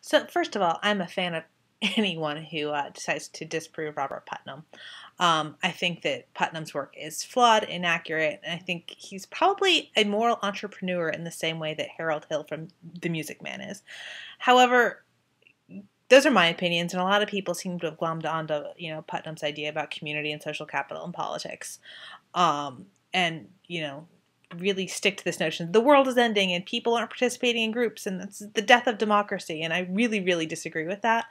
So first of all, I'm a fan of anyone who decides to disprove Robert Putnam. I think that Putnam's work is flawed, inaccurate, and I think he's probably a moral entrepreneur in the same way that Harold Hill from The Music Man is. However, those are my opinions, and a lot of people seem to have glommed onto, Putnam's idea about community and social capital in politics. And, really stick to this notion the world is ending and people aren't participating in groups and that's the death of democracy. And I really, really disagree with that.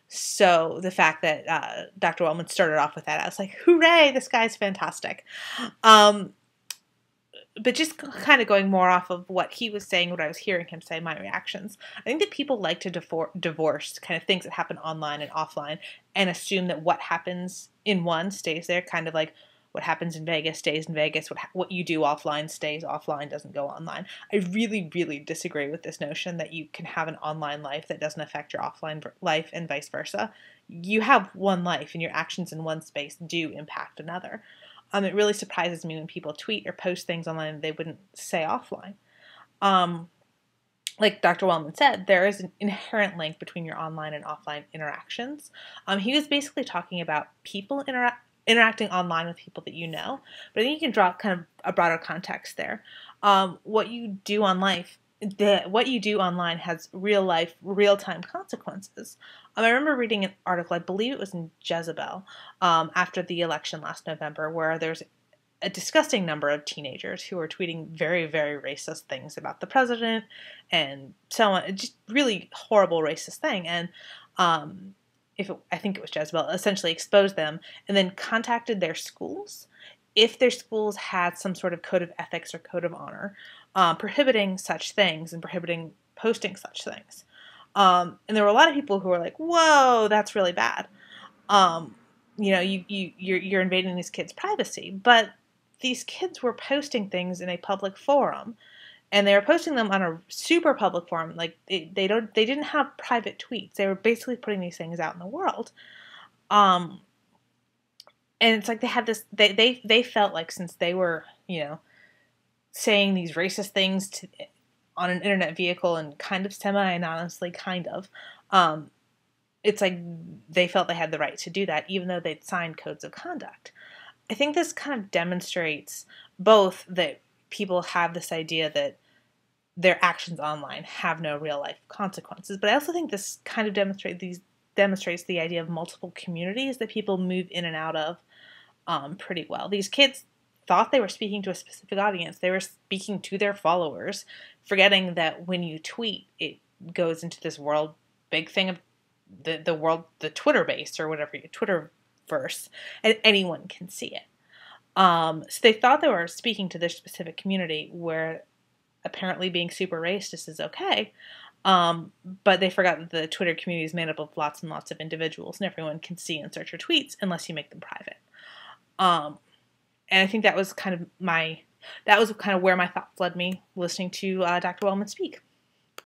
So the fact that Dr. Wellman started off with that, I was like, hooray, this guy's fantastic. But just kind of going more off of what he was saying, what I was hearing him say, my reactions. I think that people like to divorce kind of things that happen online and offline and assume that what happens in one stays there, kind of like what happens in Vegas stays in Vegas, what you do offline stays offline, doesn't go online. I really, really disagree with this notion that you can have an online life that doesn't affect your offline life and vice versa. You have one life and your actions in one space do impact another. It really surprises me when people tweet or post things online that they wouldn't say offline. Like Dr. Wellman said, there is an inherent link between your online and offline interactions. He was basically talking about people interacting online with people that you know, but I think you can draw kind of a broader context there. What you do online has real life, real time consequences. I remember reading an article, I believe it was in Jezebel, after the election last November, where there's a disgusting number of teenagers who are tweeting very, very racist things about the president and so on. Just really horrible racist thing. And I think it was Jezebel, essentially exposed them and then contacted their schools if their schools had some sort of code of ethics or code of honor, prohibiting such things and prohibiting posting such things. And there were a lot of people who were like, whoa, that's really bad. You're invading these kids' privacy. But these kids were posting things in a public forum. And they were posting them on a super public forum. Like they didn't have private tweets. They were basically putting these things out in the world. And it's like they had this. They felt like since they were saying these racist things on an internet vehicle and kind of semi-anonymously, kind of, it's like they felt they had the right to do that, even though they'd signed codes of conduct. I think this kind of demonstrates both that people have this idea that their actions online have no real life consequences, but I also think this kind of demonstrates the idea of multiple communities that people move in and out of pretty well. These kids thought they were speaking to a specific audience. They were speaking to their followers, forgetting that when you tweet, it goes into this big thing of the world, the Twitter base or whatever, Twitterverse, and anyone can see it. So they thought they were speaking to this specific community where apparently being super racist is okay. But they forgot that the Twitter community is made up of lots and lots of individuals and everyone can see and search your tweets unless you make them private. And I think that was kind of where my thoughts led me listening to Dr. Wellman speak.